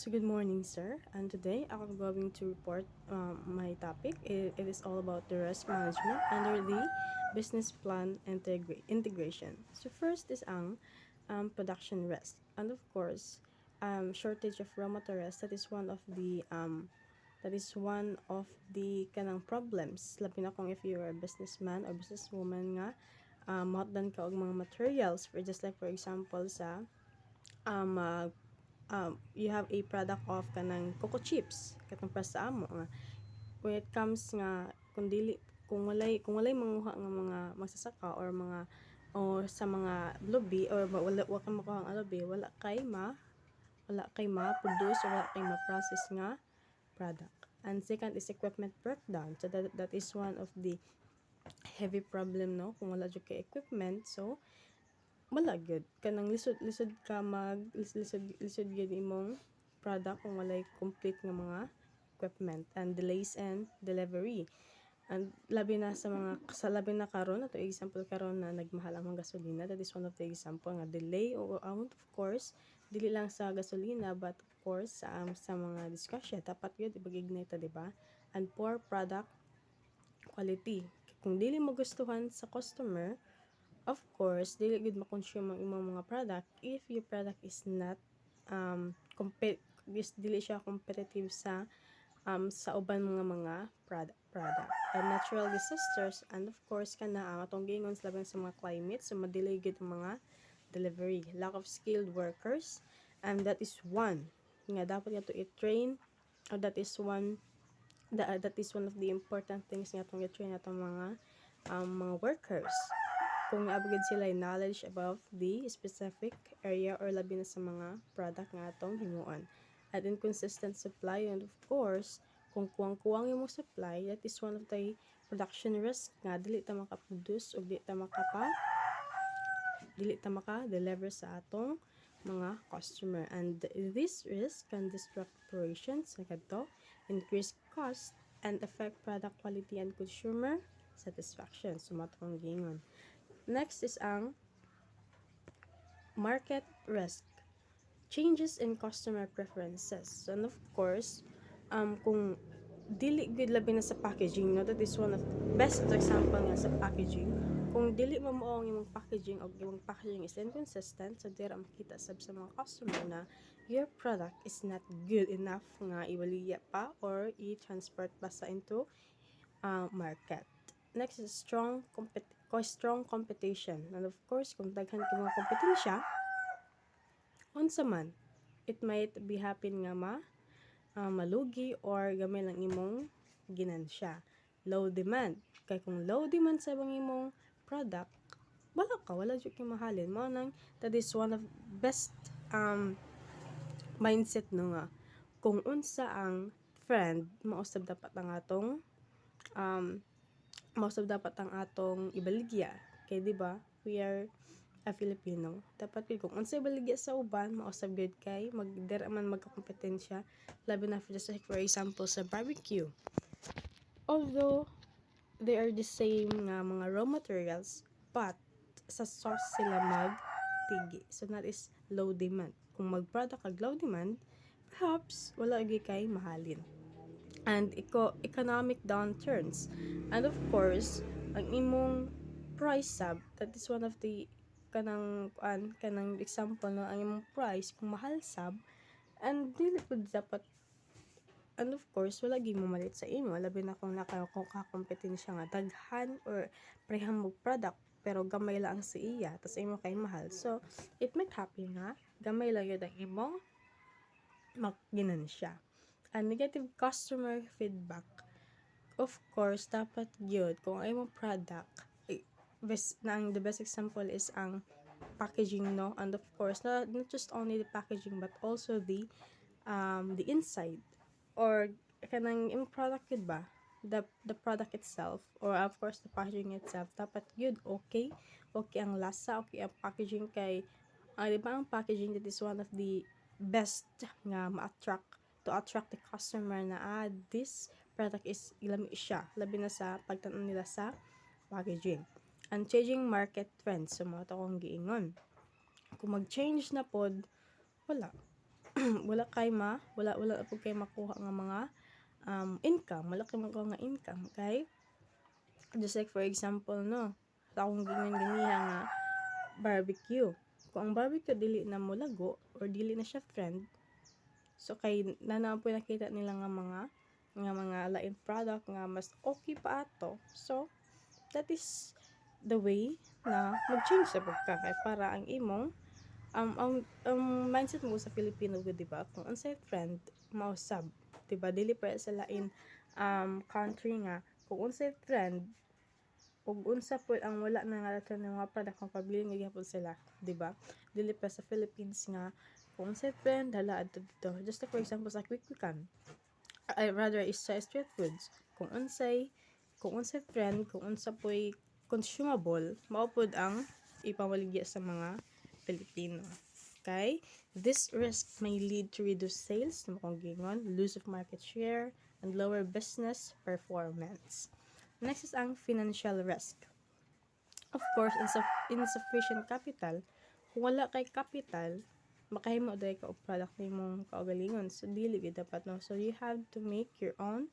So good morning, sir. And today I'm going to report my topic. It is all about the risk management under the business plan integration. So first is ang production risk, and of course, shortage of raw materials. That is one of the kanang problems. Labi na kung if you're a businessman or businesswoman nga, mahotdan ka og mga materials for just like for example sa um, uh, you have a product of kanang coco chips katong para sa amo nga when it comes nga kung walay manguha nga mga magsasaka or mga or sa mga lobby or wala kay makuha ang lobby wala kay produce or wala kay ma-process nga product. And second is equipment breakdown, so that is one of the heavy problem, no, kung wala jud kay equipment. So wala gyud kanang lisod ka lisod gyud imong product kung walay complete nga mga equipment. And delays and delivery, and labi na karon ato example karon na nagmahal ang mga gasolina. That is one of the example nga delay o amount, of course dili lang sa gasolina but of course sa mga diskusya dapat yun ipag-ignite, di ba? And poor product quality, kung dili magustuhan sa customer, of course dili gud ma-consume ang imong mga product if your product is not dili siya competitive sa uban mga product. And natural disasters, and of course kana ang atong gingon sa laban sa mga climate, so madelay gud ang mga delivery, lack of skilled workers, and that is one nga dapat nga to i-train, or that is one of the important things nga atong i-train atong mga workers, kung naabgid sila knowledge about the specific area or labi na sa mga product nga atong himuon. At inconsistent supply, and of course kung kuwang-kuwang yung supply, that is one of the production risk nga dili ta makaproduce o dili ta maka-deliver sa atong mga customer. And this risk can disrupt operations na kadto, increase cost, and affect product quality and consumer satisfaction. So matong gingon. Next is ang market risk, changes in customer preferences. And of course, kung dili gud labi na sa packaging, no, that is one of best example nga sa packaging. Kung dili mo ang imong packaging o imong packaging is inconsistent, so dira makita sa mga customer na your product is not good enough nga iwaliya pa or i-transport pa sa into market. Next is strong competition, and of course kung daghan kay mga kompetensya, unsa man it might be happen nga malugi or gamay lang imong ginansya. Low demand, kay kung low demand sa imong product, wala jud kay mahalin. Mao nang that is one of best mindset, no, nga kung unsa ang friend, mausab dapat ang atong ibaligya. Kay di ba we are a Filipino, dapat kung unsa ibaligya sa uban mausab gud kay dira man magkakompetensya, labi na for example sa barbecue. Although they are the same nga mga raw materials, but sa sauce sila magtigi, so that is low demand. Kung mag-product kag low demand, perhaps wala gyud kay mahalin. And economic downturns, and of course ang imong price sub, that is one of the kanang example, no, ang imong price kung mahal sab, and dili pud dapat, and of course wala gyud mo malit sa imo, labi na kung kakompetensya nga daghan or parehang mo product pero gamay lang sa iya tas imo kay mahal, so it might happen nga gamay lang yun ang imong ginansya. And negative customer feedback, of course dapat gyud kung ay imong product, the best example is ang packaging, no, and of course not just only the packaging but also the inside or kanang imong product gud ba, the product itself, or of course the packaging itself, dapat gyud okay ang lasa, okay ang packaging. Kay di ba ang packaging, that is one of the best nga to attract the customer na this product is lami siya, labi na sa pagtan-on nila sa packaging. And changing market trends, so mga to kong giingon, kung mag-change na pod, wala wala po kay makuha nga mga income, wala kay makuha nga income, kay just like for example no, sa akong ganiha nga barbecue. Kung ang barbecue dili na mo lago or dili na siya friend, so kay nanaan po nakita nila nga mga lain product nga mas okay pa ato. So that is the way na mag-change sa pagka kay para ang imong ang mindset mo sa Filipino gud, di ba? Kung unsay friend mausab, di ba? Dili para sa lain country nga kung unsay friend ug unsa po ang wala na nga natin nga product kung pabilin nga gyapon sila, di ba? Dili pa sa Philippines nga kung unsay friend hala adto dito. Just like for example sa quick-quickan, I rather is sa street foods. Kung unsay friend, kung unsa po'y consumable, mao pod ang ipamaligya sa mga Pilipino. Okay? This risk may lead to reduced sales, lose of market share, and lower business performance. Next is ang financial risk. Of course, insufficient capital. Kung wala kay capital, makahimo dahil ka og product nimong kaugalingon. So, dili gyud dapat no. So, you have to make your own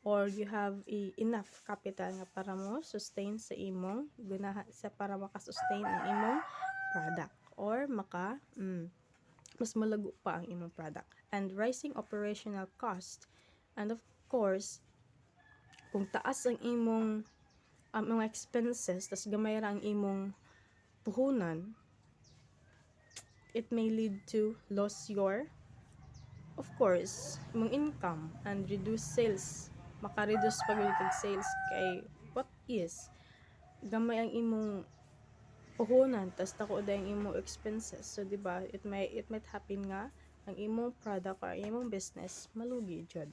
or you have enough capital nga para mo sustain sa imong para maka-sustain ang imong product or mas malago pa ang imong product. And rising operational cost. And of course, kung taas ang imong mga expenses, tas gamay ra ang imong puhunan, it may lead to loss your, of course, imong income and reduce sales. Maka-reduce pag sales kay what is gamay ang imong puhunan tas dako ang imong expenses. So di ba, it might happen nga ang imong product or imong business malugi jud.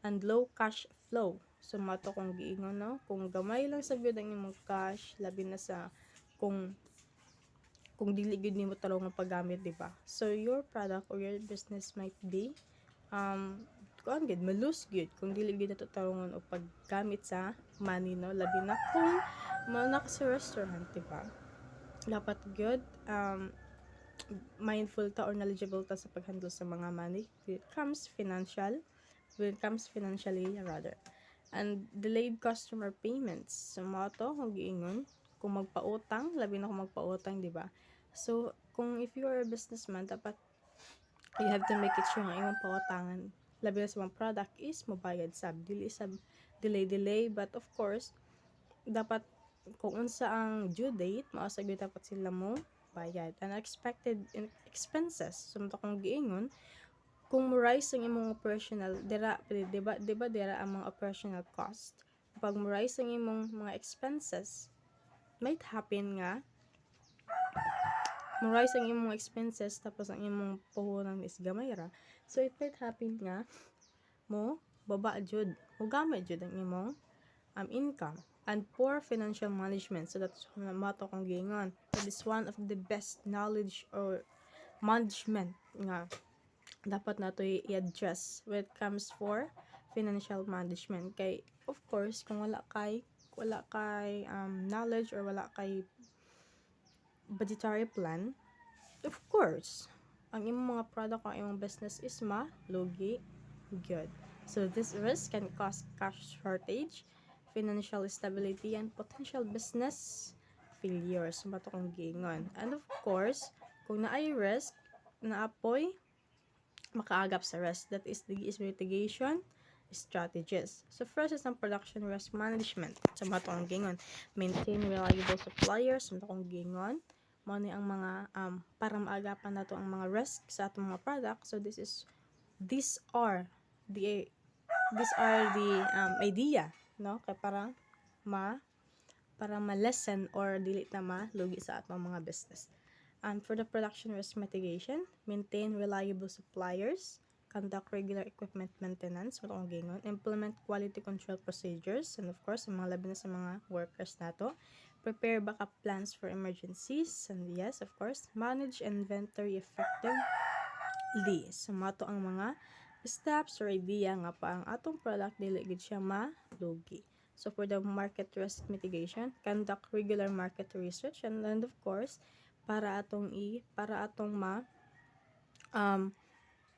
And low cash flow. So mato kung giingon no, kung gamay lang sa gyud ang imong cash, labi na sa kung dili gyud nimo tarong nga paggamit, di ba? So your product or your business might be kuan gyud malose gyud kung dili gyud nato tarongon og paggamit sa money no, labi na kung mao sa restaurant, di ba? Dapat gyud mindful ta or knowledgeable ta sa paghandle sa mga money when it comes financially rather. And delayed customer payments. So mao to kung giingon kung magpautang, labi na kung magpautang, di ba? So kung if you are a businessman, dapat you have to make it sure nga imong pautangan labi na sa mga product is mabayad sab, dili sab delay, but of course dapat kung unsa ang due date, mao sa gyud dapat sila mo bayad. Unexpected expenses. So kung giingon kung mo-rise ang imong operational dira, di ba dira ang mga operational cost. Pag mo-rise ang imong mga expenses, might happen nga mo-rise ang imong expenses tapos ang imong puhunan is gamay ra. So it might happen nga mo baba jud, mo gamay jud ang imong income. And poor financial management. So that's mato kong giingon. That is one of the best knowledge or management nga dapat nato i-address when it comes for financial management. Kay of course kung wala kay knowledge or wala kay budgetary plan, of course ang imong mga product or imong business is malugi good. So this risk can cause cash shortage, financial instability, and potential business failures. Mato kong giingon. And of course kung naay risk, naapoy makaagap sa risk. That is the mitigation strategies. So first is ang production risk management. So mato kong giingon, maintain reliable suppliers. Mato kong giingon, mo ni ang mga para maagapan nato ang mga risk sa atong mga product. So these are the idea no kay para ma-lessen or dili na malugi sa atong mga business. And for the production risk mitigation, maintain reliable suppliers, conduct regular equipment maintenance, implement quality control procedures, and of course, mga labi na sa mga workers nato, prepare backup plans for emergencies, and yes, of course, manage inventory effectively. So, mato ang mga steps or idea nga pa ang atong product dili gid siya malugi. So for the market risk mitigation, conduct regular market research, and of course para atong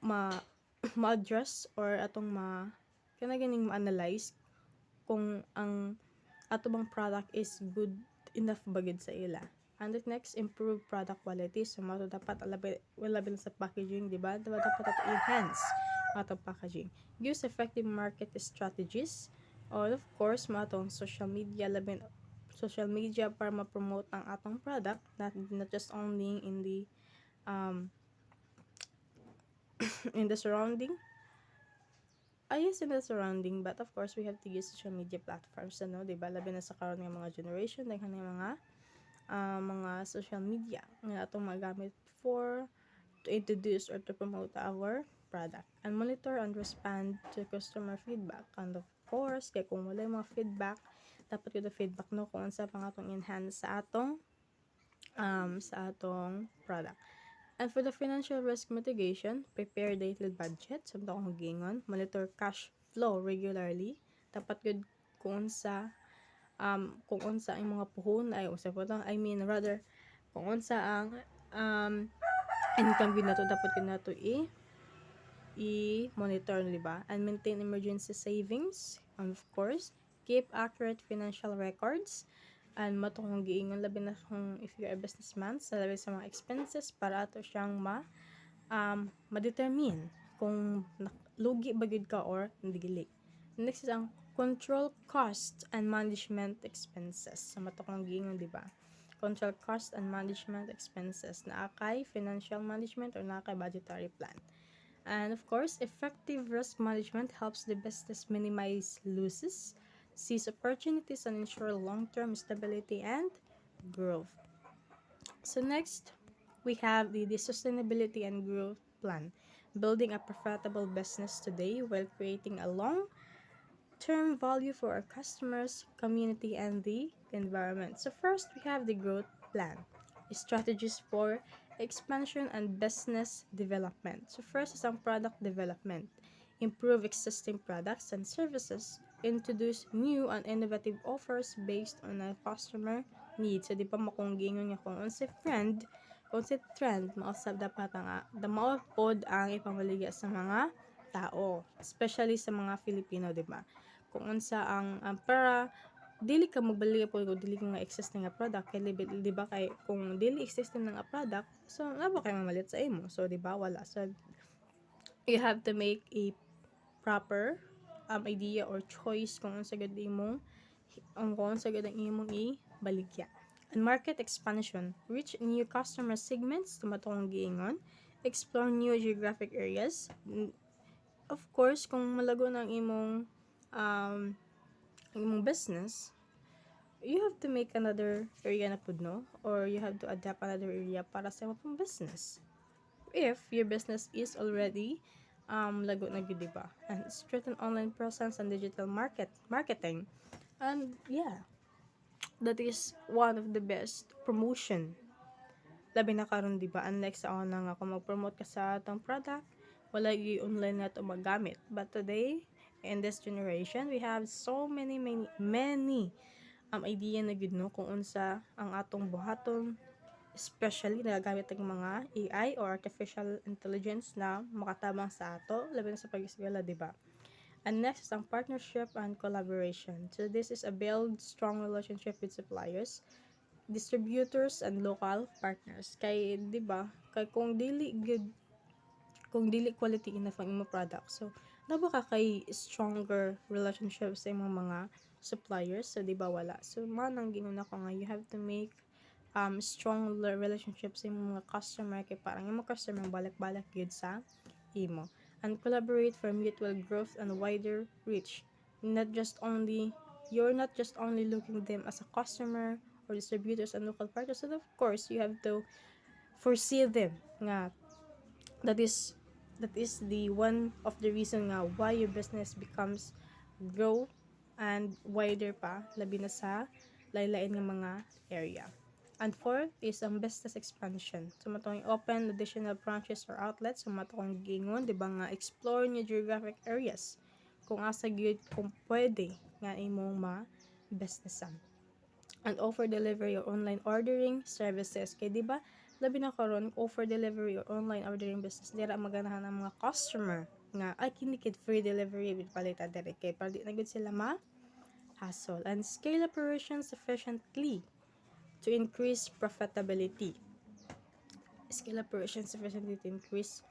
ma ma-address or atong ganing ma-analyze kung ang ato bang product is good enough bagid sa ila. And the next, improve product quality. So mato dapat labi sa packaging, di ba? Dapat enhance ato packaging. Use effective market strategies. Or of course, matong social media para ma-promote ang atong product, not just only in the in the surrounding. Yes, in the surrounding, but of course we have to use social media platforms, ano, diba? Labi na sa karon nga mga generation, daghan nga mga social media nga atong magamit for to introduce or to promote our product. And monitor and respond to customer feedback. And of course, kaya kung wala mga feedback, dapat yung feedback no kung sa pang atong enhance sa atong product. And for the financial risk mitigation, prepare detailed budget. Samtang akong gingon, monitor cash flow regularly. Dapat yun kung unsa ang mga puhon ay kung unsa ang income gid nato, dapat gid nato i-monitor, di ba? And maintain emergency savings. And of course, keep accurate financial records. And matong giingon labi na kung if you're a businessman, sa labi sa mga expenses para ato siyang ma-determine kung lugi ba gid ka or dili. Next is ang control cost and management expenses. Sa matong giingon, di ba? Control cost and management expenses. Naa kay financial management or naa kay budgetary plan. And of course, effective risk management helps the business minimize losses, seize opportunities, and ensure long-term stability and growth. So next, we have the sustainability and growth plan. Building a profitable business today while creating a long-term value for our customers, community, and the environment. So first, we have the growth plan. Strategies for expansion and business development. So first is ang product development. Improve existing products and services. Introduce new and innovative offers based on a customer needs. So di pa makunggingon nga kung unsa trend, mausab dapat nga maupod ang ipamaligya sa mga tao, especially sa mga Filipino, di ba? Kung unsa ang para dili ka magbalik po kung dili nga existing nga product, kay di ba kay kung dili existing nga product, so nga ba kay mamalit sa imo? So di ba wala. So you have to make a proper idea or choice kung unsa gud imong ang ibaligya. And market expansion, reach new customer segments, tumatong giingon, explore new geographic areas. Of course, kung malago na ang imong business, you have to make another area na pud, no? Or you have to adapt another area para sa imong business. If your business is already lago na gid, diba? And strengthen online presence and digital marketing. And yeah, that is one of the best promotion. Labi na karon, diba? Unlike sa una nga kung mag-promote ka sa atong product, wala gi online na to magamit. But today, in this generation, we have so many idea na gid, no, kung unsa ang atong buhaton, especially nagagamit ng mga AI or artificial intelligence na makatabang sa ato labi na sa pag-eskwela, di ba? And next is ang partnership and collaboration. So this is a build strong relationship with suppliers, distributors, and local partners. Kay di ba, kay kung dili quality enough ang imong product, so naba ka kay stronger relationship sa imong mga suppliers, so di ba wala. So manang gingon ako nga you have to make strong relationships sa imong mga customer, kay parang yung mga customer balik-balik gyud sa imo. And collaborate for mutual growth and wider reach. You're not just only looking them as a customer or distributors and local partners, and of course you have to foresee them nga that is the one of the reason nga why your business becomes grow and wider pa labi na sa laylain nga mga area. And fourth is ang business expansion. So matong open additional branches or outlets. So matong gingon, di ba nga explore new geographic areas kung asa gyud kung pwede nga imong ma-businessan. And offer delivery or online ordering services. Kay di ba labi na karon offer delivery or online ordering business dira maganahan ang mga customer nga ay kinikid free delivery with palita diri kay para di na gud sila ma hassle and scale operations efficiently to increase profitability. Scale operations efficiently to increase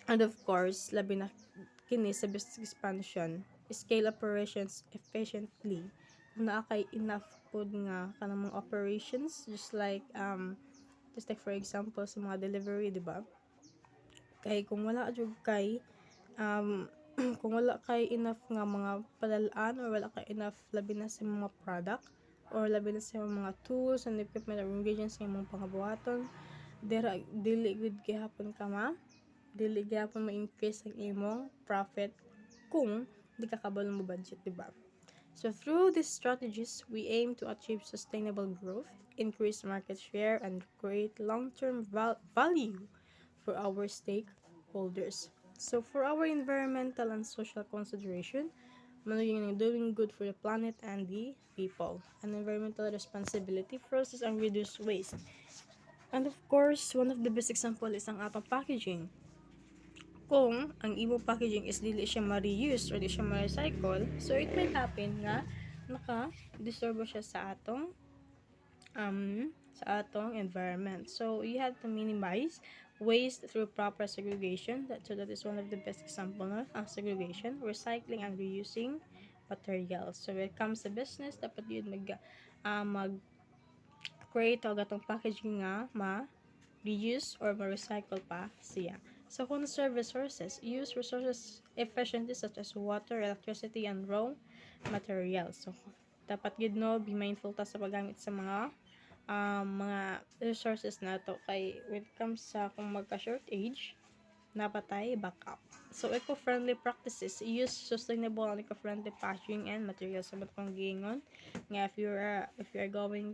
and of course labi na kini sa business expansion scale operations efficiently kung naa kay enough food nga kanang mga operations just like for example sa mga delivery di ba kay kung wala jud kay um kung wala kay enough nga mga padalaan or wala kay enough labi na sa mga product or labi na sa mga tools and equipment or ingredients nga mga pangabuhaton dira dili gud gihapon ka dili gyapon ma-increase ang imong profit kung di ka kabalo mo budget, di ba? So through these strategies, we aim to achieve sustainable growth, increase market share, and create long-term value for our stakeholders. So for our environmental and social consideration, doing good for the planet and the people. An environmental responsibility process and reduce waste. And of course, one of the best example is ang atong packaging. Kung ang imong packaging is dili siya ma-reuse or di siya ma-recycle, so it might happen nga naka-disturbo siya sa atong environment. So you have to minimize waste through proper segregation. So that is one of the best example na ang segregation, recycling and reusing materials. So when it comes to business, dapat yun mag-create og atong packaging nga ma-reuse or ma-recycle pa siya. So, conserve resources. Use resources efficiently such as water, electricity, and raw materials. So, dapat gid no, be mindful ta sa paggamit sa mga resources na to kay when it comes sa kung magka-shortage, napatay backup. So, eco-friendly practices. Use sustainable and eco-friendly packaging and materials. So, kung giingon nga if you are going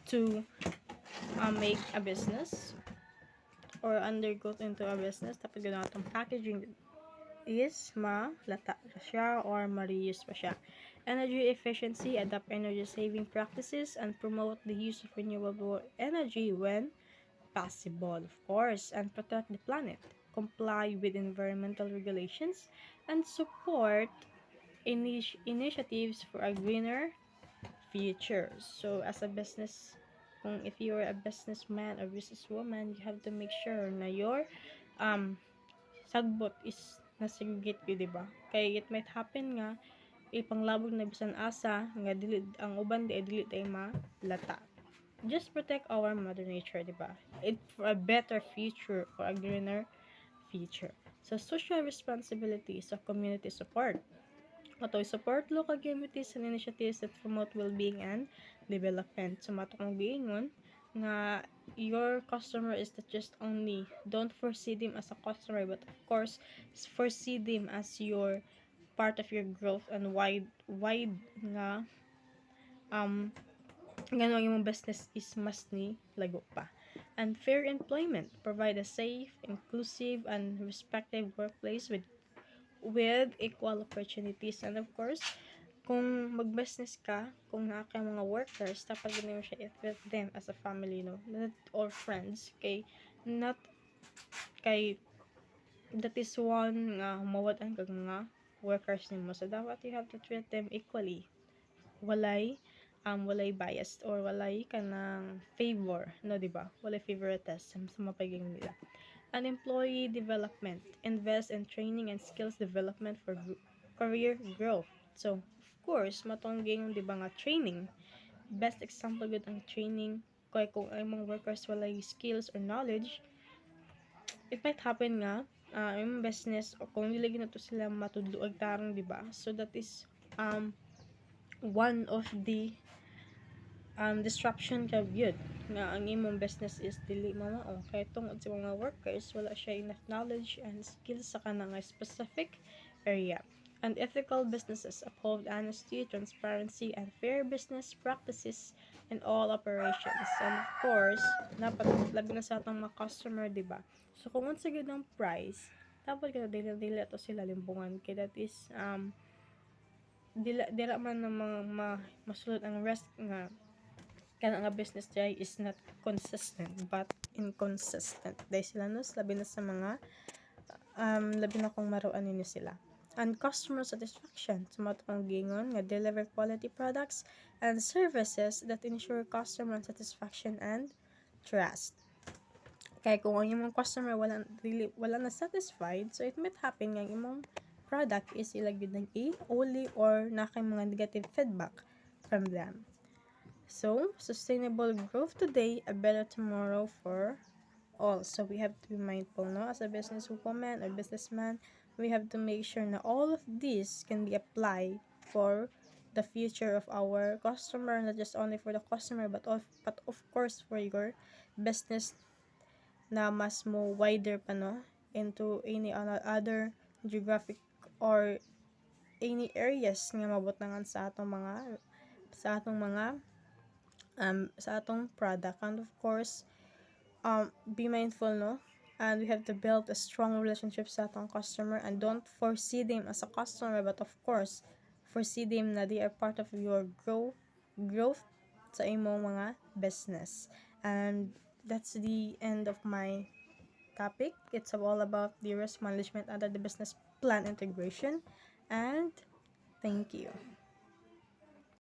to make a business or undergo into a business, dapat gano'n itong packaging is malata siya or ma-reuse pa siya. Energy efficiency, adopt energy saving practices, and promote the use of renewable energy when possible, of course, and protect the planet. Comply with environmental regulations and support initiatives for a greener future. So, as a business if you're a businessman or businesswoman, you have to make sure na your sagbot is nasegregate yun, diba? Kaya it might happen nga ipanglabog na bisan asa nga dili ang uban di dili tay malata. Just protect our mother nature, diba? It for a better future or a greener future. So social responsibility sa community support. Matoy support local communities and initiatives that promote well-being and development. So matong giingon nga your customer is not just only don't foresee them as a customer but of course foresee them as your part of your growth and wide nga ganun yung business is mas ni lago pa. And fair employment, provide a safe, inclusive, and respectful workplace with equal opportunities. And of course, kung mag-business ka, kung naa kay mga workers, dapat ganun mo siya i-treat them as a family, no? Not or friends. Not kay that is one nga mawad-an kag mga workers nimo. So, dapat you have to treat them equally. Walay biased or walay kanang favor, no, diba? Walay favoritism sa mapaging nila. And employee development, invest in training and skills development for career growth. So, of course, matongging, di ba nga, training. Best example good ang training. Kaya kung ay mga workers walay skills or knowledge, it might happen nga, yung business, o kung nilagay na to sila matudluag tarong, di ba? So, that is, one of the disruption ka yun nga ang imong business is dili mamao kay tungod sa mga workers wala siya enough knowledge and skills sa kanang specific area. And ethical businesses uphold honesty, transparency, and fair business practices in all operations. And of course, dapat labi na sa atong mga customer, di ba? So kung unsa gyud ang price, dapat ka dili ato sila limbungan kay that is dira man na masulod ang risk nga kana nga business jay is not consistent but inconsistent. Dahil sila no, labi na sa mga labi na kung maruan ninyo sila. And customer satisfaction, sumato kong gingon nga deliver quality products and services that ensure customer satisfaction and trust. Kaya kung ang imong customer wala na satisfied, so it might happen nga imong product is ilagid ng only or na kay mga negative feedback from them. So, sustainable growth today, a better tomorrow for all. So, we have to be mindful, no? As a businesswoman or businessman, we have to make sure na all of this can be applied for the future of our customer, not just only for the customer, but of course for your business na mas mo wider pa, no? Into any other geographic or any areas nga mabutangan sa atong mga sa atong product. And of course, be mindful, no? And we have to build a strong relationship sa atong customer, and don't foresee them as a customer, but of course foresee them na they are part of your growth sa imong mga business. And that's the end of my topic. It's all about the risk management under the business plan integration. And thank you.